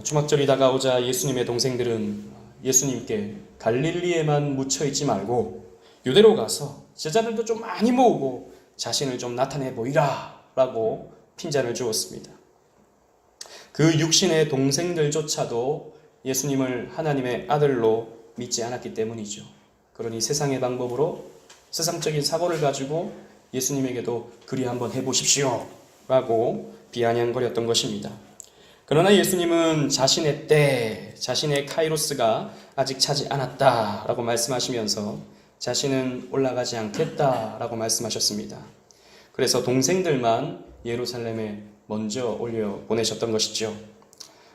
초막절이 다가오자 예수님의 동생들은 예수님께 갈릴리에만 묻혀있지 말고 유대로 가서 제자들도 좀 많이 모으고 자신을 좀 나타내 보이라 라고 핀잔을 주었습니다. 그 육신의 동생들조차도 예수님을 하나님의 아들로 믿지 않았기 때문이죠. 그러니 세상의 방법으로 세상적인 사고를 가지고 예수님에게도 그리 한번 해보십시오 라고 비아냥거렸던 것입니다. 그러나 예수님은 자신의 때, 자신의 카이로스가 아직 차지 않았다라고 말씀하시면서 자신은 올라가지 않겠다라고 말씀하셨습니다. 그래서 동생들만 예루살렘에 먼저 올려 보내셨던 것이죠.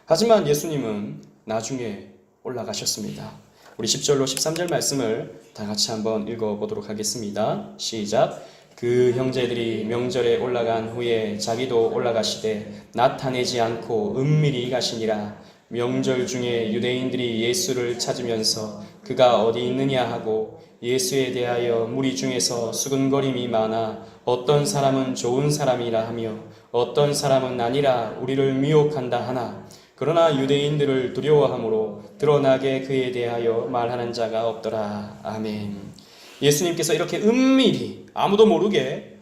하지만 예수님은 나중에 올라가셨습니다. 우리 10절로 13절 말씀을 다 같이 한번 읽어보도록 하겠습니다. 시작. 그 형제들이 명절에 올라간 후에 자기도 올라가시되 나타내지 않고 은밀히 가시니라. 명절 중에 유대인들이 예수를 찾으면서 그가 어디 있느냐 하고 예수에 대하여 무리 중에서 수근거림이 많아 어떤 사람은 좋은 사람이라 하며 어떤 사람은 아니라 우리를 미혹한다 하나 그러나 유대인들을 두려워하므로 드러나게 그에 대하여 말하는 자가 없더라. 아멘. 예수님께서 이렇게 은밀히 아무도 모르게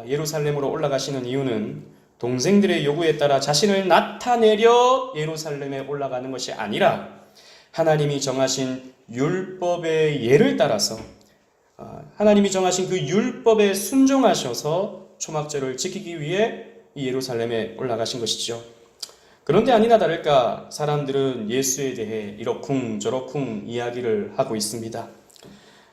예루살렘으로 올라가시는 이유는 동생들의 요구에 따라 자신을 나타내려 예루살렘에 올라가는 것이 아니라 하나님이 정하신 율법의 예를 따라서 하나님이 정하신 그 율법에 순종하셔서 초막절을 지키기 위해 이 예루살렘에 올라가신 것이죠. 그런데 아니나 다를까 사람들은 예수에 대해 이러쿵 저러쿵 이야기를 하고 있습니다.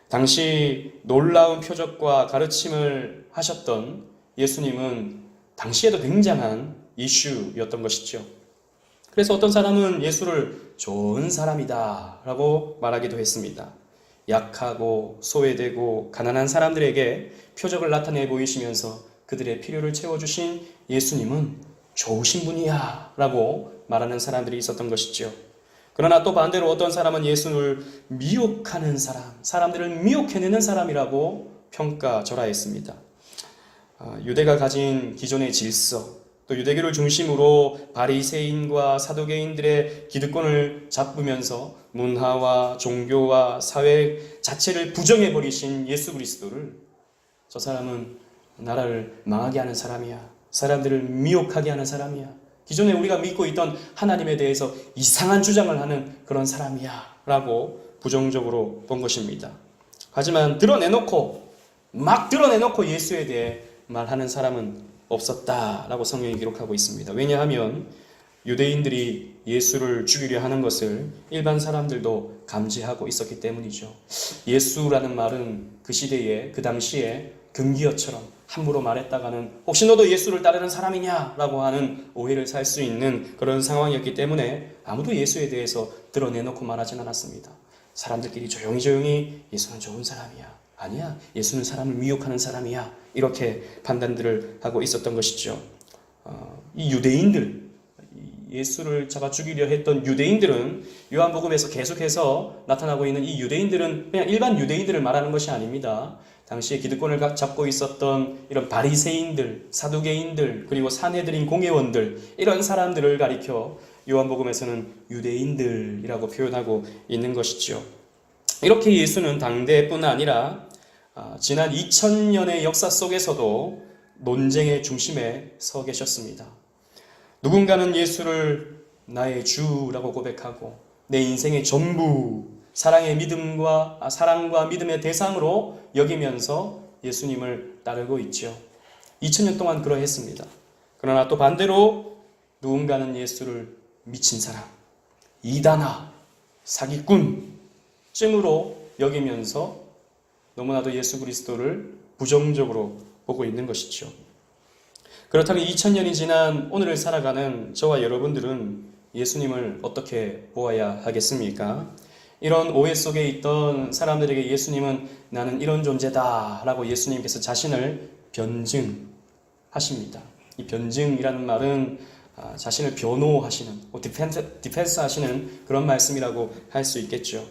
당시 놀라운 표적과 가르침을 하셨던 예수님은 당시에도 굉장한 이슈였던 것이죠. 그래서 어떤 사람은 예수를 좋은 사람이다 라고 말하기도 했습니다. 약하고 소외되고 가난한 사람들에게 표적을 나타내 보이시면서 그들의 필요를 채워주신 예수님은 좋으신 분이야 라고 말하는 사람들이 있었던 것이죠. 그러나 또 반대로 어떤 사람은 예수를 미혹하는 사람, 사람들을 미혹해내는 사람이라고 평가절하했습니다. 유대가 가진 기존의 질서, 또 유대교를 중심으로 바리새인과 사두개인들의 기득권을 잡으면서 문화와 종교와 사회 자체를 부정해버리신 예수 그리스도를 저 사람은 나라를 망하게 하는 사람이야, 사람들을 미혹하게 하는 사람이야, 기존에 우리가 믿고 있던 하나님에 대해서 이상한 주장을 하는 그런 사람이야 라고 부정적으로 본 것입니다. 하지만 막 드러내놓고 예수에 대해 말하는 사람은 없었다라고 성경이 기록하고 있습니다. 왜냐하면 유대인들이 예수를 죽이려 하는 것을 일반 사람들도 감지하고 있었기 때문이죠. 예수라는 말은 그 시대에, 그 당시에 금기어처럼 함부로 말했다가는 혹시 너도 예수를 따르는 사람이냐? 라고 하는 오해를 살 수 있는 그런 상황이었기 때문에 아무도 예수에 대해서 드러내놓고 말하진 않았습니다. 사람들끼리 조용히 예수는 좋은 사람이야, 아니야, 예수는 사람을 미혹하는 사람이야, 이렇게 판단들을 하고 있었던 것이죠. 이 유대인들, 예수를 잡아 죽이려 했던 유대인들은 요한복음에서 계속해서 나타나고 있는 이 유대인들은 그냥 일반 유대인들을 말하는 것이 아닙니다. 당시에 기득권을 잡고 있었던 이런 바리새인들, 사두개인들, 그리고 산헤드린 공회원들, 이런 사람들을 가리켜 요한복음에서는 유대인들이라고 표현하고 있는 것이죠. 이렇게 예수는 당대뿐 아니라 지난 2000년의 역사 속에서도 논쟁의 중심에 서 계셨습니다. 누군가는 예수를 나의 주라고 고백하고 내 인생의 전부, 사랑과 믿음의 대상으로 여기면서 예수님을 따르고 있죠. 2000년 동안 그러했습니다. 그러나 또 반대로 누군가는 예수를 미친 사람, 이단아, 사기꾼쯤으로 여기면서 너무나도 예수 그리스도를 부정적으로 보고 있는 것이죠. 그렇다면 2000년이 지난 오늘을 살아가는 저와 여러분들은 예수님을 어떻게 보아야 하겠습니까? 이런 오해 속에 있던 사람들에게 예수님은 나는 이런 존재다 라고 예수님께서 자신을 변증하십니다. 이 변증이라는 말은 자신을 변호하시는, 디펜스 하시는 그런 말씀이라고 할 수 있겠죠.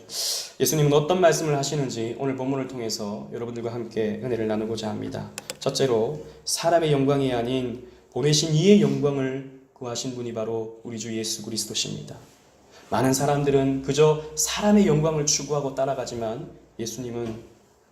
예수님은 어떤 말씀을 하시는지 오늘 본문을 통해서 여러분들과 함께 은혜를 나누고자 합니다. 첫째로 사람의 영광이 아닌 보내신 이의 영광을 구하신 분이 바로 우리 주 예수 그리스도십니다. 많은 사람들은 그저 사람의 영광을 추구하고 따라가지만 예수님은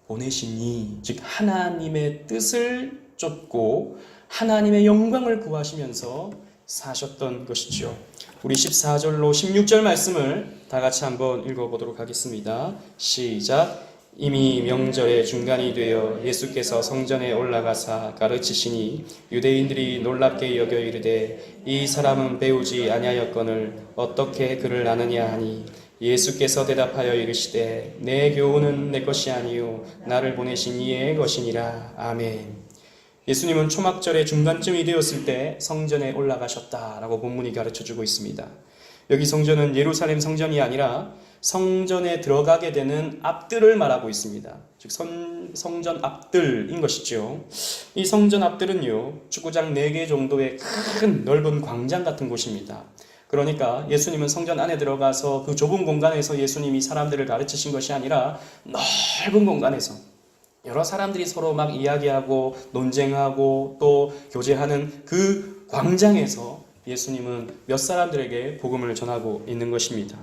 보내신 이, 즉 하나님의 뜻을 쫓고 하나님의 영광을 구하시면서 사셨던 것이죠. 우리 14절로 16절 말씀을 다 같이 한번 읽어보도록 하겠습니다. 시작. 이미 명절의 중간이 되어 예수께서 성전에 올라가사 가르치시니 유대인들이 놀랍게 여겨 이르되 이 사람은 배우지 아니하였거늘 어떻게 그를 아느냐 하니 예수께서 대답하여 이르시되 내 교훈은 내 것이 아니요 나를 보내신 이의 것이니라. 아멘. 예수님은 초막절의 중간쯤이 되었을 때 성전에 올라가셨다라고 본문이 가르쳐주고 있습니다. 여기 성전은 예루살렘 성전이 아니라 성전에 들어가게 되는 앞뜰을 말하고 있습니다. 즉 성전 앞뜰인 것이죠. 이 성전 앞뜰은요, 축구장 4개 정도의 큰 넓은 광장 같은 곳입니다. 그러니까 예수님은 성전 안에 들어가서 그 좁은 공간에서 예수님이 사람들을 가르치신 것이 아니라 넓은 공간에서 여러 사람들이 서로 막 이야기하고 논쟁하고 또 교제하는 그 광장에서 예수님은 몇 사람들에게 복음을 전하고 있는 것입니다.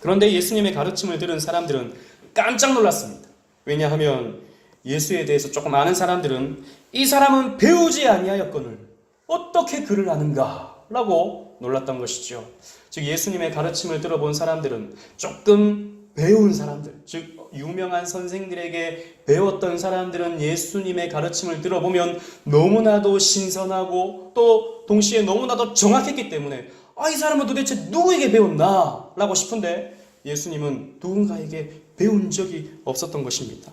그런데 예수님의 가르침을 들은 사람들은 깜짝 놀랐습니다. 왜냐하면 예수에 대해서 조금 아는 사람들은 이 사람은 배우지 아니하였거늘 어떻게 그를 아는가? 라고 놀랐던 것이죠. 즉 예수님의 가르침을 들어본 사람들은 조금 배운 사람들, 즉 유명한 선생들에게 배웠던 사람들은 예수님의 가르침을 들어보면 너무나도 신선하고 또 동시에 너무나도 정확했기 때문에 이 사람은 도대체 누구에게 배웠나? 라고 싶은데 예수님은 누군가에게 배운 적이 없었던 것입니다.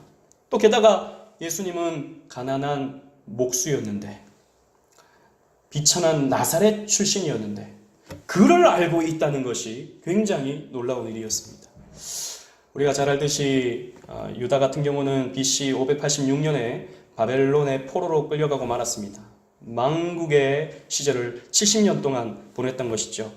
또 게다가 예수님은 가난한 목수였는데 비천한 나사렛 출신이었는데 그를 알고 있다는 것이 굉장히 놀라운 일이었습니다. 우리가 잘 알듯이 유다 같은 경우는 BC 586년에 바벨론의 포로로 끌려가고 말았습니다. 망국의 시절을 70년 동안 보냈던 것이죠.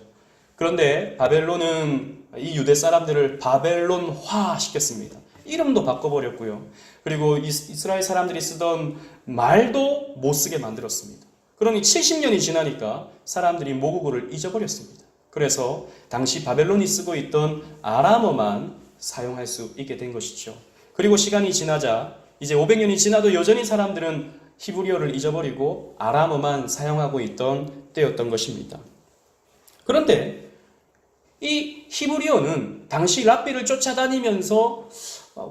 그런데 바벨론은 이 유대 사람들을 바벨론화 시켰습니다. 이름도 바꿔버렸고요. 그리고 이스라엘 사람들이 쓰던 말도 못 쓰게 만들었습니다. 그러니 70년이 지나니까 사람들이 모국어를 잊어버렸습니다. 그래서 당시 바벨론이 쓰고 있던 아람어만 사용할 수 있게 된 것이죠. 그리고 시간이 지나자 이제 500년이 지나도 여전히 사람들은 히브리어를 잊어버리고 아람어만 사용하고 있던 때였던 것입니다. 그런데 이 히브리어는 당시 랍비를 쫓아다니면서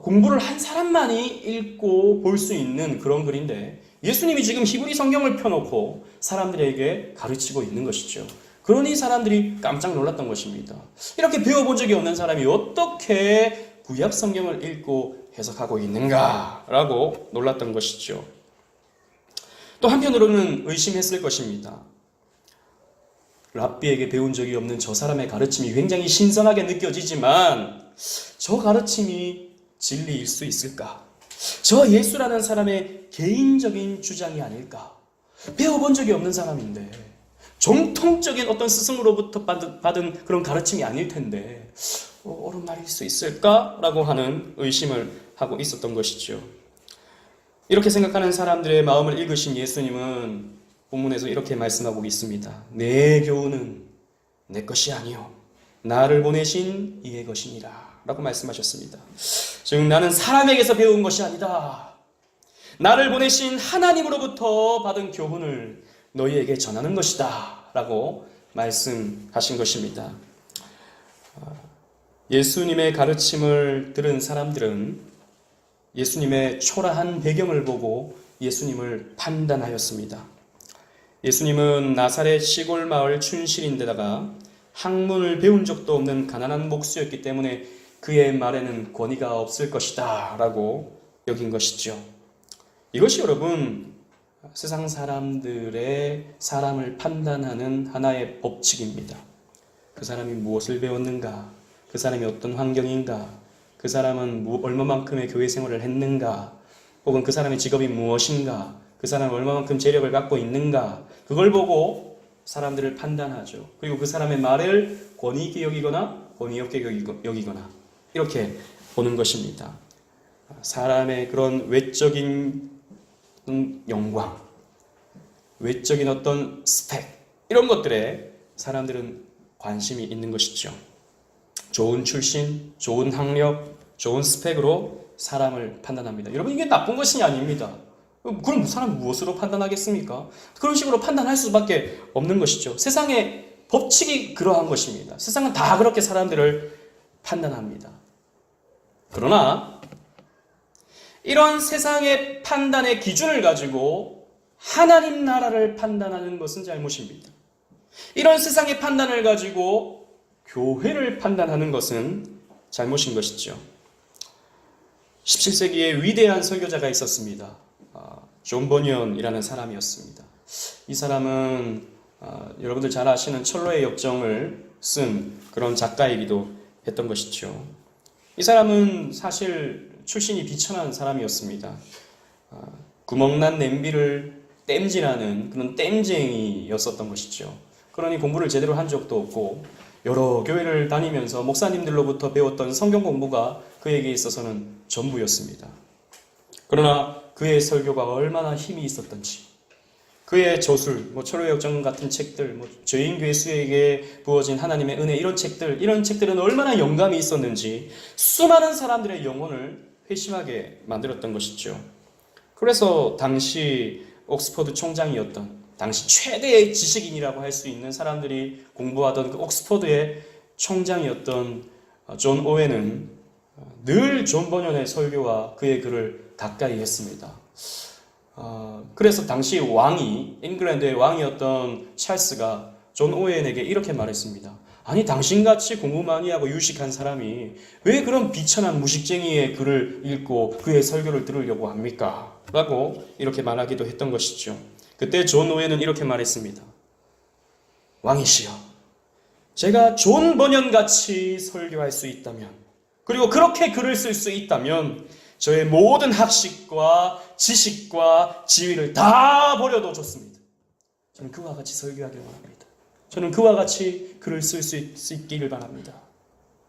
공부를 한 사람만이 읽고 볼 수 있는 그런 글인데 예수님이 지금 히브리 성경을 펴놓고 사람들에게 가르치고 있는 것이죠. 그러니 사람들이 깜짝 놀랐던 것입니다. 이렇게 배워본 적이 없는 사람이 어떻게 구약 성경을 읽고 해석하고 있는가라고 놀랐던 것이죠. 또 한편으로는 의심했을 것입니다. 랍비에게 배운 적이 없는 저 사람의 가르침이 굉장히 신선하게 느껴지지만 저 가르침이 진리일 수 있을까? 저 예수라는 사람의 개인적인 주장이 아닐까? 배워본 적이 없는 사람인데 정통적인 어떤 스승으로부터 받은 그런 가르침이 아닐 텐데 옳은 말일 수 있을까라고 하는 의심을 하고 있었던 것이죠. 이렇게 생각하는 사람들의 마음을 읽으신 예수님은 본문에서 이렇게 말씀하고 있습니다. 내 교훈은 내 것이 아니요 나를 보내신 이의 것이니라 라고 말씀하셨습니다. 즉 나는 사람에게서 배운 것이 아니다. 나를 보내신 하나님으로부터 받은 교훈을 너희에게 전하는 것이다 라고 말씀하신 것입니다. 예수님의 가르침을 들은 사람들은 예수님의 초라한 배경을 보고 예수님을 판단하였습니다. 예수님은 나사렛 시골 마을 춘실인데다가 학문을 배운 적도 없는 가난한 목수였기 때문에 그의 말에는 권위가 없을 것이다 라고 여긴 것이죠. 이것이 여러분 세상 사람들의 사람을 판단하는 하나의 법칙입니다. 그 사람이 무엇을 배웠는가? 그 사람이 어떤 환경인가? 그 사람은 얼마만큼의 교회 생활을 했는가? 혹은 그 사람의 직업이 무엇인가? 그 사람은 얼마만큼 재력을 갖고 있는가? 그걸 보고 사람들을 판단하죠. 그리고 그 사람의 말을 권위 있게 여기거나 권위 없게 여기거나 이렇게 보는 것입니다. 사람의 그런 외적인 영광, 외적인 어떤 스펙, 이런 것들에 사람들은 관심이 있는 것이죠. 좋은 출신, 좋은 학력, 좋은 스펙으로 사람을 판단합니다. 여러분, 이게 나쁜 것이 아닙니다. 그럼 사람 무엇으로 판단하겠습니까? 그런 식으로 판단할 수밖에 없는 것이죠. 세상의 법칙이 그러한 것입니다. 세상은 다 그렇게 사람들을 판단합니다. 그러나 이런 세상의 판단의 기준을 가지고 하나님 나라를 판단하는 것은 잘못입니다. 이런 세상의 판단을 가지고 교회를 판단하는 것은 잘못인 것이죠. 17세기에 위대한 설교자가 있었습니다. 존 버니언이라는 사람이었습니다. 이 사람은 여러분들 잘 아시는 철로의 역정을 쓴 그런 작가이기도 했던 것이죠. 이 사람은 사실 출신이 비천한 사람이었습니다. 구멍난 냄비를 땜질하는 그런 땜쟁이였었던 것이죠. 그러니 공부를 제대로 한 적도 없고 여러 교회를 다니면서 목사님들로부터 배웠던 성경 공부가 그에게 있어서는 전부였습니다. 그러나 그의 설교가 얼마나 힘이 있었던지, 그의 저술, 철로의 역정 같은 책들, 죄인 괴수에게 부어진 하나님의 은혜, 이런 책들은 얼마나 영감이 있었는지 수많은 사람들의 영혼을 회심하게 만들었던 것이죠. 그래서 당시 옥스퍼드 총장이었던, 당시 최대의 지식인이라고 할 수 있는 사람들이 공부하던 그 옥스퍼드의 총장이었던 존 오웬은 늘 존 버년의 설교와 그의 글을 가까이 했습니다. 그래서 당시 잉글랜드의 왕이었던 찰스가 존 오웬에게 이렇게 말했습니다. 아니, 당신같이 공부 많이 하고 유식한 사람이 왜 그런 비천한 무식쟁이의 글을 읽고 그의 설교를 들으려고 합니까? 라고 이렇게 말하기도 했던 것이죠. 그때 존 오웬은 이렇게 말했습니다. 왕이시여, 제가 존 버년같이 설교할 수 있다면, 그리고 그렇게 글을 쓸 수 있다면 저의 모든 학식과 지식과 지위를 다 버려도 좋습니다. 저는 그와 같이 설교하길 원합니다. 저는 그와 같이 글을 쓸 수 있기를 바랍니다.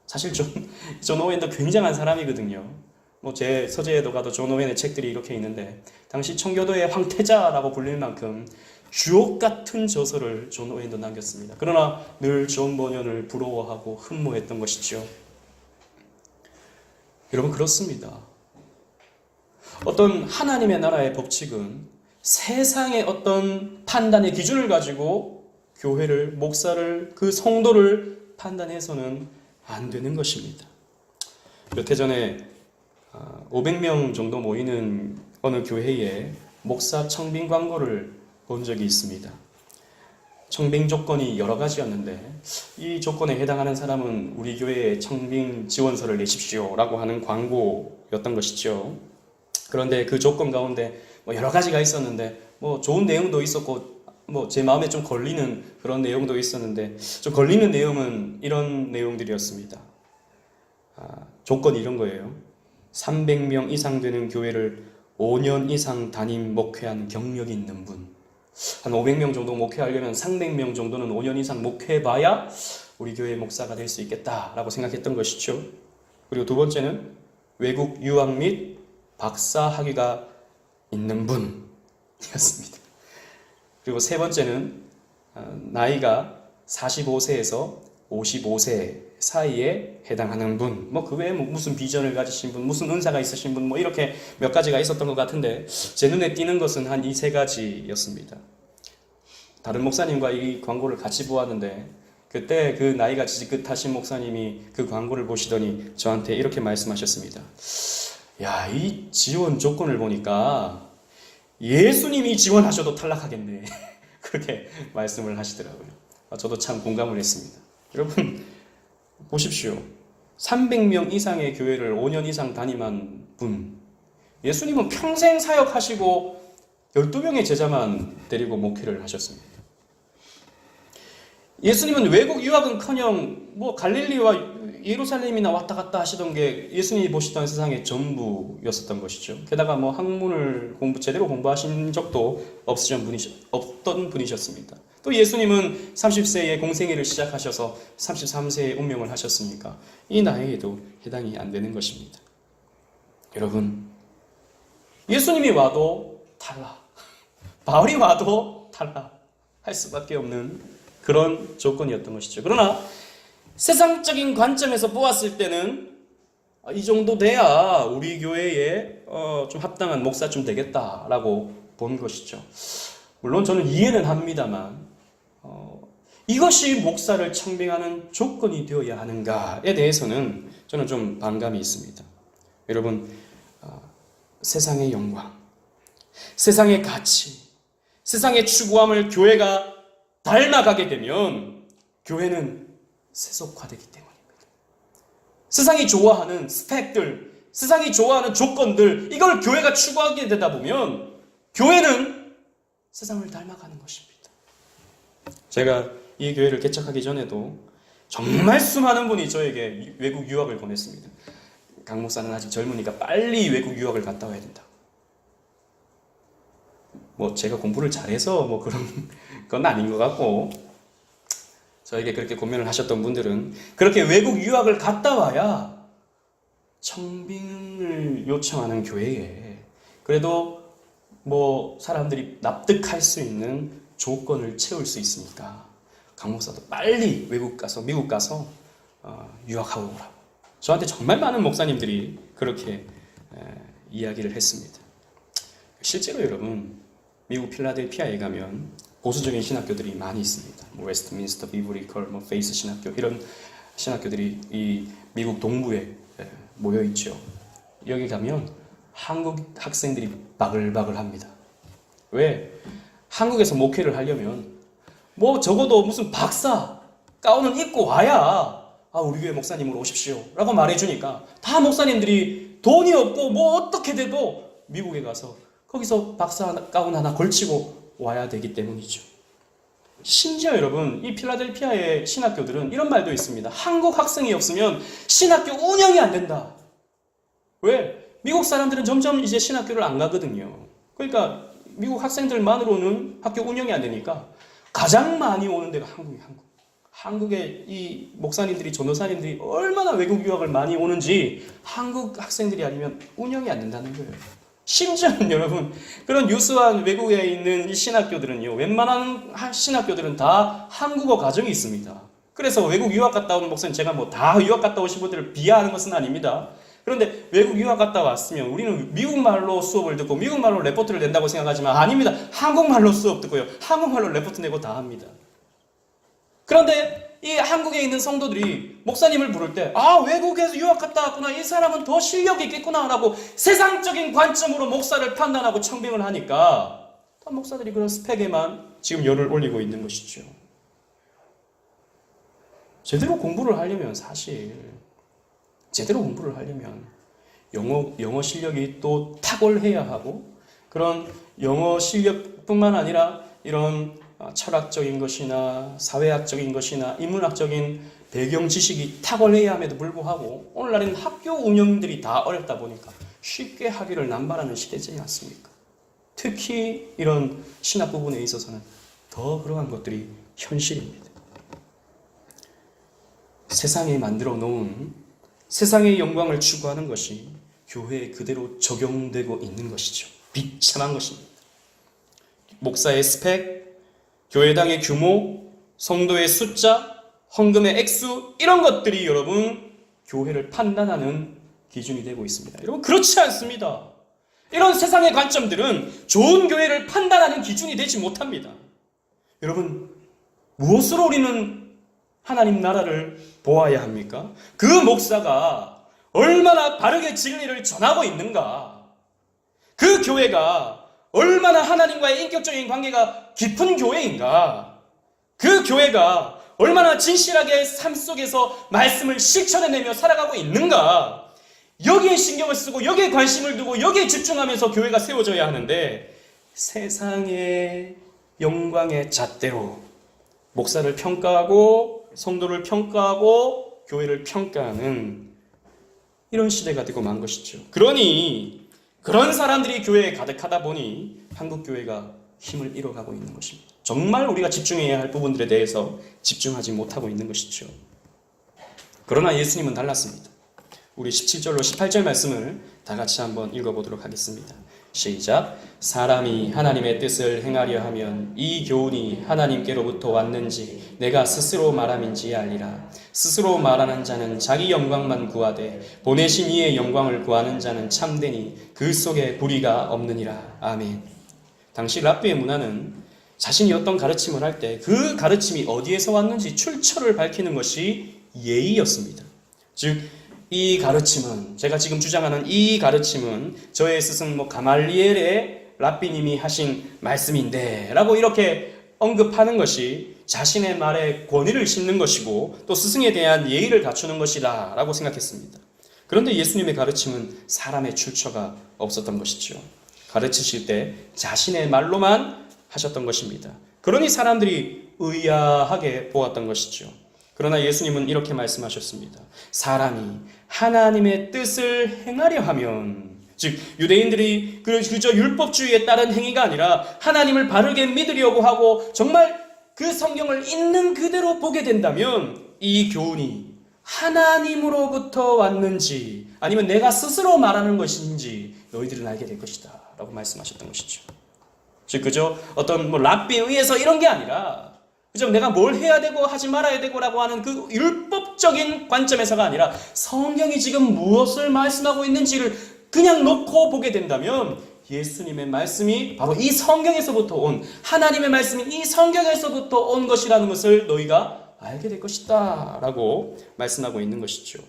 사실 존 오웬도 굉장한 사람이거든요. 제 서재에도 가도 존 오웬의 책들이 이렇게 있는데, 당시 청교도의 황태자라고 불릴 만큼 주옥 같은 저서를 존 오웬도 남겼습니다. 그러나 늘 존 버년을 부러워하고 흠모했던 것이죠. 여러분, 그렇습니다. 어떤 하나님의 나라의 법칙은 세상의 어떤 판단의 기준을 가지고 교회를, 목사를, 그 성도를 판단해서는 안 되는 것입니다. 몇 해 전에 500명 정도 모이는 어느 교회에 목사 청빙 광고를 본 적이 있습니다. 청빙 조건이 여러 가지였는데 이 조건에 해당하는 사람은 우리 교회에 청빙 지원서를 내십시오 라고 하는 광고였던 것이죠. 그런데 그 조건 가운데 여러 가지가 있었는데 좋은 내용도 있었고 제 마음에 좀 걸리는 그런 내용도 있었는데, 좀 걸리는 내용은 이런 내용들이었습니다. 조건이 이런 거예요. 300명 이상 되는 교회를 5년 이상 담임 목회한 경력이 있는 분. 한 500명 정도 목회하려면 300명 정도는 5년 이상 목회해봐야 우리 교회 목사가 될 수 있겠다라고 생각했던 것이죠. 그리고 두 번째는 외국 유학 및 박사 학위가 있는 분이었습니다. 그리고 세 번째는 나이가 45세에서 55세 사이에 해당하는 분, 그 외에 무슨 비전을 가지신 분, 무슨 은사가 있으신 분, 이렇게 몇 가지가 있었던 것 같은데, 제 눈에 띄는 것은 한 이 세 가지였습니다. 다른 목사님과 이 광고를 같이 보았는데, 그때 그 나이가 지긋하신 목사님이 그 광고를 보시더니 저한테 이렇게 말씀하셨습니다. 야, 이 지원 조건을 보니까 예수님이 지원하셔도 탈락하겠네. 그렇게 말씀을 하시더라고요. 저도 참 공감을 했습니다. 여러분, 보십시오. 300명 이상의 교회를 5년 이상 담임한 분. 예수님은 평생 사역하시고 12명의 제자만 데리고 목회를 하셨습니다. 예수님은 외국 유학은커녕 갈릴리와 예루살렘이나 왔다 갔다 하시던 게 예수님이 보시던 세상의 전부였었던 것이죠. 게다가 학문을 제대로 공부하신 적도 없던 분이셨습니다. 또 예수님은 30세에 공생애를 시작하셔서 33세에 운명을 하셨으니까 이 나이에도 해당이 안 되는 것입니다. 여러분, 예수님이 와도 탈락, 바울이 와도 탈락. 할 수밖에 없는 그런 조건이었던 것이죠. 그러나 세상적인 관점에서 보았을 때는 이 정도 돼야 우리 교회에 좀 합당한 목사쯤 되겠다라고 본 것이죠. 물론 저는 이해는 합니다만 이것이 목사를 청빙하는 조건이 되어야 하는가에 대해서는 저는 좀 반감이 있습니다. 여러분, 세상의 영광, 세상의 가치, 세상의 추구함을 교회가 닮아가게 되면 교회는 세속화되기 때문입니다. 세상이 좋아하는 스펙들, 세상이 좋아하는 조건들, 이걸 교회가 추구하게 되다 보면 교회는 세상을 닮아가는 것입니다. 제가 이 교회를 개척하기 전에도 정말 수많은 분이 저에게 외국 유학을 보냈습니다. 강 목사는 아직 젊으니까 빨리 외국 유학을 갔다 와야 된다. 제가 공부를 잘해서 그런 건 아닌 것 같고, 저에게 그렇게 고민을 하셨던 분들은 그렇게 외국 유학을 갔다 와야 청빙을 요청하는 교회에 그래도 사람들이 납득할 수 있는 조건을 채울 수 있으니까 강 목사도 빨리 미국 가서 유학하고 오라고. 저한테 정말 많은 목사님들이 그렇게 이야기를 했습니다. 실제로 여러분, 미국 필라델피아에 가면 보수적인 신학교들이 많이 있습니다. 웨스트민스터, 비브리컬, 페이스 신학교, 이런 신학교들이 이 미국 동부에 모여 있죠. 여기 가면 한국 학생들이 바글바글합니다. 왜? 한국에서 목회를 하려면 적어도 무슨 박사 가운은 입고 와야 우리 교회 목사님으로 오십시오 라고 말해주니까 다 목사님들이 돈이 없고 어떻게 돼도 미국에 가서 거기서 박사 가운 하나 걸치고 와야 되기 때문이죠. 심지어 여러분, 이 필라델피아의 신학교들은 이런 말도 있습니다. 한국 학생이 없으면 신학교 운영이 안 된다. 왜? 미국 사람들은 점점 이제 신학교를 안 가거든요. 그러니까 미국 학생들만으로는 학교 운영이 안 되니까 가장 많이 오는 데가 한국이에요. 한국의 이 목사님들이, 전도사님들이 얼마나 외국 유학을 많이 오는지 한국 학생들이 아니면 운영이 안 된다는 거예요. 심지어는 여러분, 그런 유수한 외국에 있는 이 신학교들은요, 웬만한 신학교들은 다 한국어 과정이 있습니다. 그래서 외국 유학 갔다 오는 목사님, 제가 다 유학 갔다 오신 분들을 비하하는 것은 아닙니다. 그런데 외국 유학 갔다 왔으면 우리는 미국말로 수업을 듣고 미국말로 레포트를 낸다고 생각하지만 아닙니다. 한국말로 수업 듣고요, 한국말로 레포트 내고 다 합니다. 그런데 이 한국에 있는 성도들이 목사님을 부를 때 외국에서 유학 갔다 왔구나, 이 사람은 더 실력이 있겠구나 라고 세상적인 관점으로 목사를 판단하고 청빙을 하니까 다 목사들이 그런 스펙에만 지금 열을 올리고 있는 것이죠. 제대로 공부를 하려면 영어 실력이 또 탁월해야 하고, 그런 영어 실력뿐만 아니라 이런 철학적인 것이나 사회학적인 것이나 인문학적인 배경 지식이 탁월해야 함에도 불구하고 오늘날에는 학교 운영들이 다 어렵다 보니까 쉽게 학위를 남발하는 시대지 않습니까? 특히 이런 신학 부분에 있어서는 더 그러한 것들이 현실입니다. 세상에 만들어 놓은 세상의 영광을 추구하는 것이 교회에 그대로 적용되고 있는 것이죠. 비참한 것입니다. 목사의 스펙, 교회당의 규모, 성도의 숫자, 헌금의 액수, 이런 것들이 여러분 교회를 판단하는 기준이 되고 있습니다. 여러분, 그렇지 않습니다. 이런 세상의 관점들은 좋은 교회를 판단하는 기준이 되지 못합니다. 여러분, 무엇으로 우리는 하나님 나라를 보아야 합니까? 그 목사가 얼마나 바르게 진리를 전하고 있는가, 그 교회가 얼마나 하나님과의 인격적인 관계가 깊은 교회인가, 그 교회가 얼마나 진실하게 삶 속에서 말씀을 실천해내며 살아가고 있는가, 여기에 신경을 쓰고 여기에 관심을 두고 여기에 집중하면서 교회가 세워져야 하는데, 세상의 영광의 잣대로 목사를 평가하고 성도를 평가하고 교회를 평가하는 이런 시대가 되고 만 것이죠. 그러니 그런 사람들이 교회에 가득하다 보니 한국 교회가 힘을 잃어가고 있는 것입니다. 정말 우리가 집중해야 할 부분들에 대해서 집중하지 못하고 있는 것이죠. 그러나 예수님은 달랐습니다. 우리 17절로 18절 말씀을 다 같이 한번 읽어보도록 하겠습니다. 시작. 사람이 하나님의 뜻을 행하려 하면 이 교훈이 하나님께로부터 왔는지 내가 스스로 말함인지 알리라. 스스로 말하는 자는 자기 영광만 구하되 보내신 이의 영광을 구하는 자는 참되니 그 속에 불의가 없느니라. 아멘. 당시 랍비의 문화는 자신이 어떤 가르침을 할 때 그 가르침이 어디에서 왔는지 출처를 밝히는 것이 예의였습니다. 즉, 이 가르침은, 제가 지금 주장하는 이 가르침은 저의 스승 가말리엘의 랍비님이 하신 말씀인데 라고 이렇게 언급하는 것이 자신의 말에 권위를 싣는 것이고 또 스승에 대한 예의를 갖추는 것이다 라고 생각했습니다. 그런데 예수님의 가르침은 사람의 출처가 없었던 것이죠. 가르치실 때 자신의 말로만 하셨던 것입니다. 그러니 사람들이 의아하게 보았던 것이죠. 그러나 예수님은 이렇게 말씀하셨습니다. 사람이 하나님의 뜻을 행하려 하면, 즉 유대인들이 그저 율법주의에 따른 행위가 아니라 하나님을 바르게 믿으려고 하고 정말 그 성경을 있는 그대로 보게 된다면 이 교훈이 하나님으로부터 왔는지 아니면 내가 스스로 말하는 것인지 너희들은 알게 될 것이다 라고 말씀하셨던 것이죠. 즉 그저 어떤 랍비에 의해서 이런 게 아니라 그저 내가 뭘 해야 되고 하지 말아야 되고라고 하는 그 율법적인 관점에서가 아니라 성경이 지금 무엇을 말씀하고 있는지를 그냥 놓고 보게 된다면 예수님의 말씀이 바로 이 성경에서부터 온, 하나님의 말씀이 이 성경에서부터 온 것이라는 것을 너희가 알게 될 것이다 라고 말씀하고 있는 것이죠.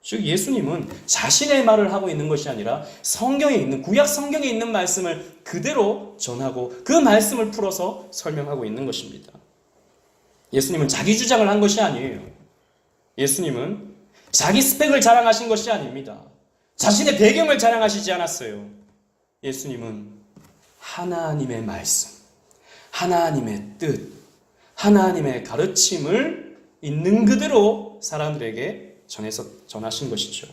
즉 예수님은 자신의 말을 하고 있는 것이 아니라 성경에 있는, 구약 성경에 있는 말씀을 그대로 전하고 그 말씀을 풀어서 설명하고 있는 것입니다. 예수님은 자기 주장을 한 것이 아니에요. 예수님은 자기 스펙을 자랑하신 것이 아닙니다. 자신의 배경을 자랑하시지 않았어요. 예수님은 하나님의 말씀, 하나님의 뜻, 하나님의 가르침을 있는 그대로 사람들에게 전하신 것이죠.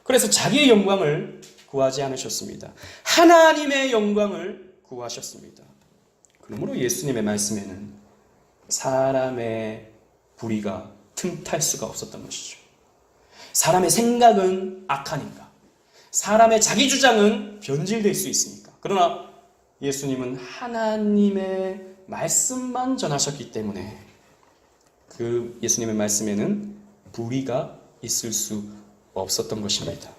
그래서 자기의 영광을 구하지 않으셨습니다. 하나님의 영광을 구하셨습니다. 그러므로 예수님의 말씀에는 사람의 불의가 틈탈 수가 없었던 것이죠. 사람의 생각은 악하니까, 사람의 자기 주장은 변질될 수 있으니까. 그러나 예수님은 하나님의 말씀만 전하셨기 때문에 그 예수님의 말씀에는 불의가 있을 수 없었던 것입니다.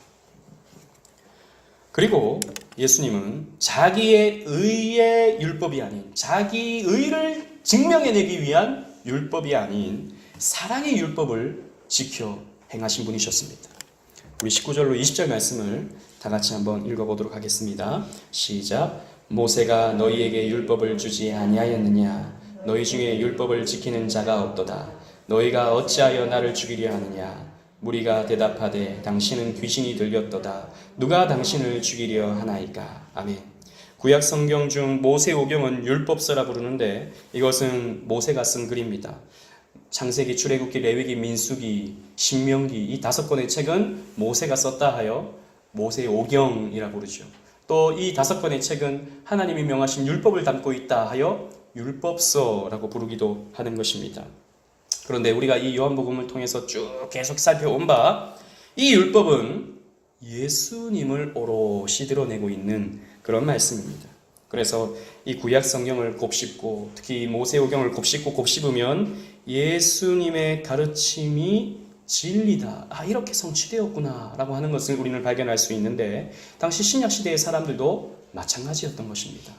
그리고 예수님은 자기의 의의 율법이 아닌, 자기 의를 증명해내기 위한 율법이 아닌 사랑의 율법을 지켜 행하신 분이셨습니다. 우리 19절로 20절 말씀을 다 같이 한번 읽어보도록 하겠습니다. 시작. 모세가 너희에게 율법을 주지 아니하였느냐? 너희 중에 율법을 지키는 자가 없도다. 너희가 어찌하여 나를 죽이려 하느냐? 무리가 대답하되 당신은 귀신이 들렸도다. 누가 당신을 죽이려 하나이까? 아멘. 구약 성경 중 모세오경은 율법서라 부르는데 이것은 모세가 쓴 글입니다. 창세기, 출애굽기, 레위기, 민수기, 신명기 이 5권의 책은 모세가 썼다 하여 모세오경이라 부르죠. 또 이 5권의 책은 하나님이 명하신 율법을 담고 있다 하여 율법서라고 부르기도 하는 것입니다. 그런데 우리가 이 요한복음을 통해서 쭉 계속 살펴온 바 이 율법은 예수님을 오롯이 드러내고 있는 그런 말씀입니다. 그래서 이 구약 성경을 곱씹고 특히 모세오경을 곱씹으면 예수님의 가르침이 진리다. 이렇게 성취되었구나 라고 하는 것을 우리는 발견할 수 있는데 당시 신약시대의 사람들도 마찬가지였던 것입니다.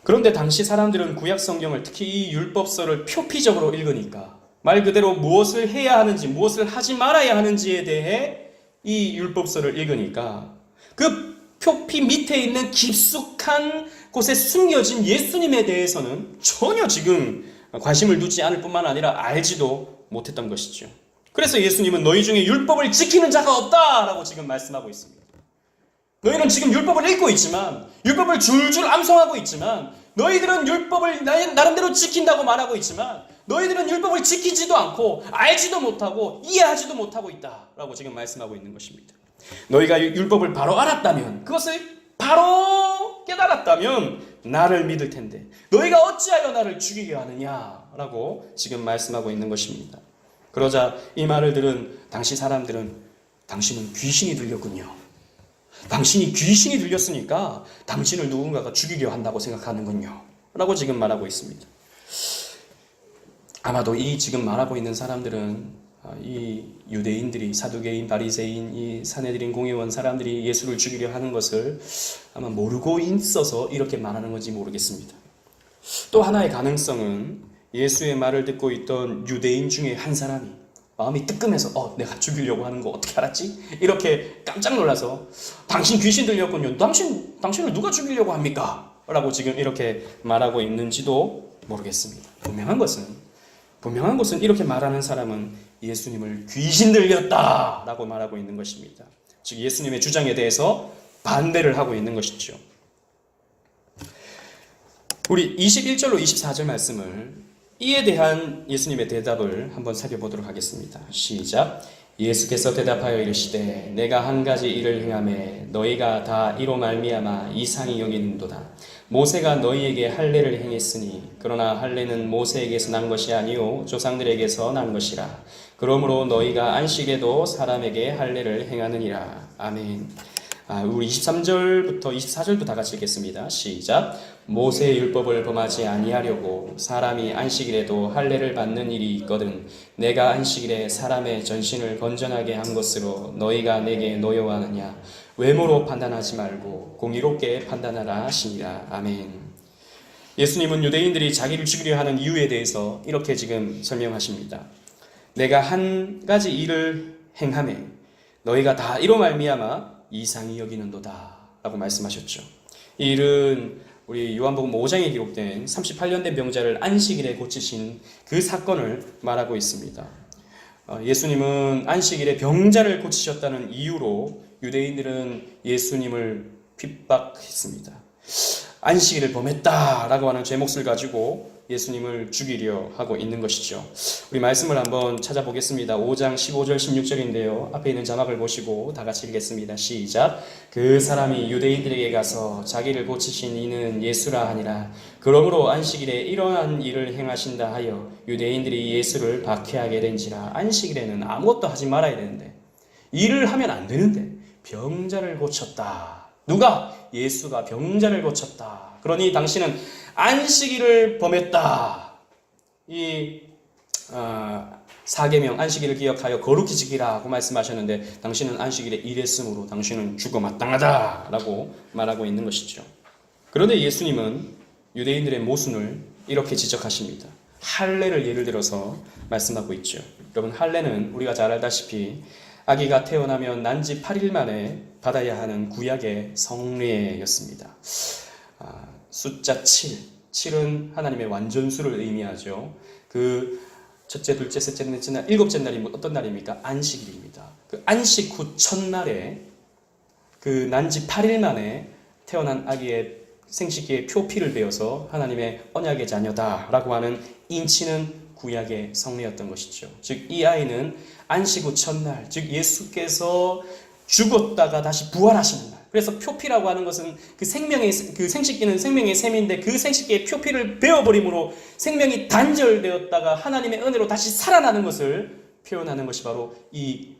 그런데 당시 사람들은 구약 성경을 특히 이 율법서를 표피적으로 읽으니까 말 그대로 무엇을 해야 하는지 무엇을 하지 말아야 하는지에 대해 이 율법서를 읽으니까 그 표피 밑에 있는 깊숙한 곳에 숨겨진 예수님에 대해서는 전혀 지금 관심을 두지 않을 뿐만 아니라 알지도 못했던 것이죠. 그래서 예수님은 너희 중에 율법을 지키는 자가 없다라고 지금 말씀하고 있습니다. 너희는 지금 율법을 읽고 있지만 율법을 줄줄 암송하고 있지만 너희들은 율법을 나름대로 지킨다고 말하고 있지만 너희들은 율법을 지키지도 않고 알지도 못하고 이해하지도 못하고 있다라고 지금 말씀하고 있는 것입니다. 너희가 율법을 바로 알았다면 그것을 바로 깨달았다면 나를 믿을 텐데 너희가 어찌하여 나를 죽이려 하느냐라고 지금 말씀하고 있는 것입니다. 그러자 이 말을 들은 당시 사람들은 당신은 귀신이 들렸군요. 당신이 귀신이 들렸으니까 당신을 누군가가 죽이려 한다고 생각하는군요. 라고 지금 말하고 있습니다. 아마도 이 지금 말하고 있는 사람들은 이 유대인들이, 사두개인, 바리새인, 이 산헤드린 공회원 사람들이 예수를 죽이려 하는 것을 아마 모르고 있어서 이렇게 말하는 건지 모르겠습니다. 또 하나의 가능성은 예수의 말을 듣고 있던 유대인 중에 한 사람이 마음이 뜨끔해서 내가 죽이려고 하는 거 어떻게 알았지? 이렇게 깜짝 놀라서 당신 귀신 들렸군요. 당신을 누가 죽이려고 합니까? 라고 지금 이렇게 말하고 있는지도 모르겠습니다. 분명한 것은 이렇게 말하는 사람은 예수님을 귀신 들렸다 라고 말하고 있는 것입니다. 즉 예수님의 주장에 대해서 반대를 하고 있는 것이죠. 우리 21절로 24절 말씀을, 이에 대한 예수님의 대답을 한번 살펴보도록 하겠습니다. 시작. 예수께서 대답하여 이르시되 내가 한 가지 일을 행하매 너희가 다 이로 말미암아 이상히 여기는도다. 모세가 너희에게 할례를 행했으니 그러나 할례는 모세에게서 난 것이 아니요 조상들에게서 난 것이라. 그러므로 너희가 안식에도 사람에게 할례를 행하느니라. 아멘. 우리 23절부터 24절도 다 같이 읽겠습니다. 시작. 모세의 율법을 범하지 아니하려고 사람이 안식일에도 할례를 받는 일이 있거든 내가 안식일에 사람의 전신을 건전하게 한 것으로 너희가 내게 노여워하느냐. 외모로 판단하지 말고 공의롭게 판단하라 하시니라. 아멘. 예수님은 유대인들이 자기를 죽이려 하는 이유에 대해서 이렇게 지금 설명하십니다. 내가 한 가지 일을 행하매 너희가 다 이로 말미암아 이상히 여기는도다 라고 말씀하셨죠. 이 일은 우리 요한복음 5장에 기록된 38년 된 병자를 안식일에 고치신 그 사건을 말하고 있습니다. 예수님은 안식일에 병자를 고치셨다는 이유로 유대인들은 예수님을 핍박했습니다. 안식일을 범했다라고 하는 제목을 가지고 예수님을 죽이려 하고 있는 것이죠. 우리 말씀을 한번 찾아보겠습니다. 5장 15절 16절인데요. 앞에 있는 자막을 보시고 다 같이 읽겠습니다. 시작. 그 사람이 유대인들에게 가서 자기를 고치신 이는 예수라 하니라. 그러므로 안식일에 이러한 일을 행하신다 하여 유대인들이 예수를 박해하게 된지라. 안식일에는 아무것도 하지 말아야 되는데, 일을 하면 안 되는데 병자를 고쳤다. 누가? 예수가 병자를 고쳤다. 그러니 당신은 안식일을 범했다. 이 사계명 안식일을 기억하여 거룩히 지키라고 말씀하셨는데 당신은 안식일에 일했으므로 당신은 죽어 마땅하다라고 말하고 있는 것이죠. 그런데 예수님은 유대인들의 모순을 이렇게 지적하십니다. 할례를 예를 들어서 말씀하고 있죠. 여러분, 할례는 우리가 잘 알다시피 아기가 태어나면 난지 8일 만에 받아야 하는 구약의 성례였습니다. 숫자 7은 하나님의 완전수를 의미하죠. 그 첫째, 둘째, 셋째, 넷째 날, 일곱째 날이 어떤 날입니까? 안식일입니다. 그 안식 후 첫날에 그 난지 8일 만에 태어난 아기의 생식기의 표피를 베어서 하나님의 언약의 자녀다라고 하는 인치는 구약의 성례였던 것이죠. 즉 이 아이는 안식 후 첫날, 즉 예수께서 죽었다가 다시 부활하시는 날. 그래서 표피라고 하는 것은 그 생식기는 생명의 셈인데 그 생식기의 표피를 베어버림으로 생명이 단절되었다가 하나님의 은혜로 다시 살아나는 것을 표현하는 것이 바로 이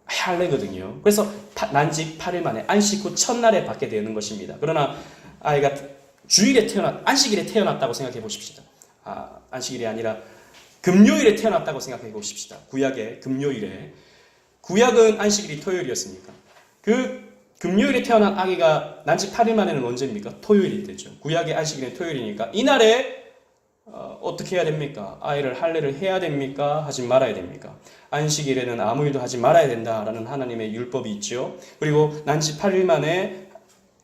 할례거든요. 그래서 난지 8일 만에 안식 후 첫날에 받게 되는 것입니다. 그러나 아이가 안식일에 태어났다고 생각해 보십시다. 안식일이 아니라 금요일에 태어났다고 생각해 보십시다. 구약의 금요일에. 구약은 안식일이 토요일이었으니까. 그 금요일에 태어난 아기가 난지 8일 만에는 언제입니까? 토요일이 되죠. 구약의 안식일은 토요일이니까 이날에 어떻게 해야 됩니까? 아이를 할례를 해야 됩니까? 하지 말아야 됩니까? 안식일에는 아무 일도 하지 말아야 된다라는 하나님의 율법이 있죠. 그리고 난지 8일 만에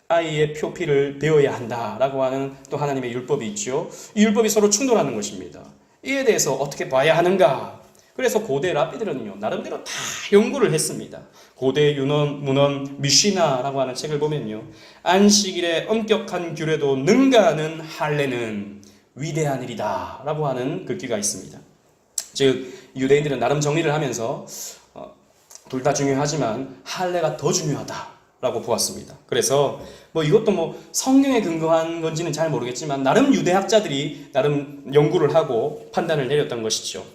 아이의 표피를 베어야 한다라고 하는 또 하나님의 율법이 있죠. 이 율법이 서로 충돌하는 것입니다. 이에 대해서 어떻게 봐야 하는가? 그래서 고대 랍비들은요, 나름대로 다 연구를 했습니다. 고대 문헌 미시나라고 하는 책을 보면요, 안식일의 엄격한 규례도 능가하는 할례는 위대한 일이다 라고 하는 글귀가 있습니다. 즉 유대인들은 나름 정리를 하면서 둘 다 중요하지만 할례가 더 중요하다라고 보았습니다. 그래서 이것도 성경에 근거한 건지는 잘 모르겠지만 나름 유대학자들이 나름 연구를 하고 판단을 내렸던 것이죠.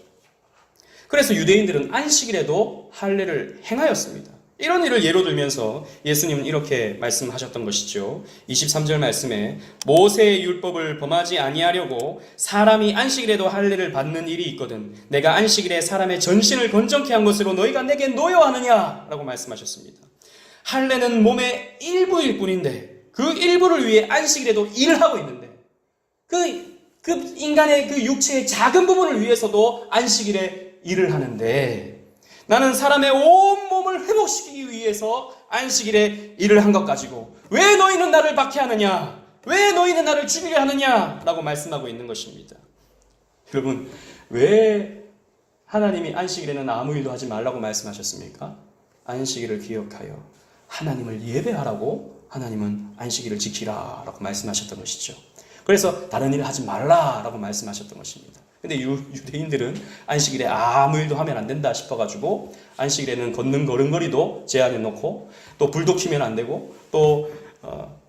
그래서 유대인들은 안식일에도 할례를 행하였습니다. 이런 일을 예로 들면서 예수님은 이렇게 말씀하셨던 것이죠. 23절 말씀에 모세의 율법을 범하지 아니하려고 사람이 안식일에도 할례를 받는 일이 있거든 내가 안식일에 사람의 전신을 건정케 한 것으로 너희가 내게 노여하느냐 라고 말씀하셨습니다. 할례는 몸의 일부일 뿐인데 그 일부를 위해 안식일에도 일을 하고 있는데 그 인간의 그 육체의 작은 부분을 위해서도 안식일에 일을 하는데 나는 사람의 온 몸을 회복시키기 위해서 안식일에 일을 한 것 가지고 왜 너희는 나를 박해하느냐? 왜 너희는 나를 죽이려 하느냐? 라고 말씀하고 있는 것입니다. 여러분, 왜 하나님이 안식일에는 아무 일도 하지 말라고 말씀하셨습니까? 안식일을 기억하여 하나님을 예배하라고 하나님은 안식일을 지키라 라고 말씀하셨던 것이죠. 그래서 다른 일을 하지 말라라고 말씀하셨던 것입니다. 근데 유대인들은 안식일에 아무 일도 하면 안 된다 싶어가지고 안식일에는 걷는 걸음걸이도 제한해 놓고 또 불도 켜면 안 되고 또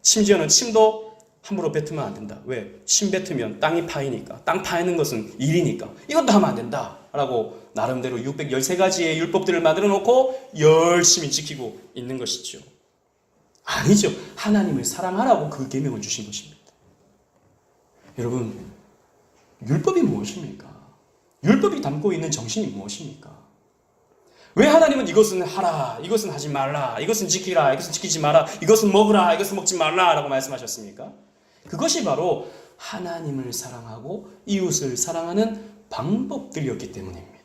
심지어는 침도 함부로 뱉으면 안 된다. 왜? 침 뱉으면 땅이 파이니까. 땅 파이는 것은 일이니까. 이것도 하면 안 된다. 라고 나름대로 613가지의 율법들을 만들어 놓고 열심히 지키고 있는 것이죠. 아니죠. 하나님을 사랑하라고 그 계명을 주신 것입니다. 여러분, 율법이 무엇입니까? 율법이 담고 있는 정신이 무엇입니까? 왜 하나님은 이것은 하라, 이것은 하지 말라, 이것은 지키라, 이것은 지키지 마라, 이것은 먹으라, 이것은 먹지 말라 라고 말씀하셨습니까? 그것이 바로 하나님을 사랑하고 이웃을 사랑하는 방법들이었기 때문입니다.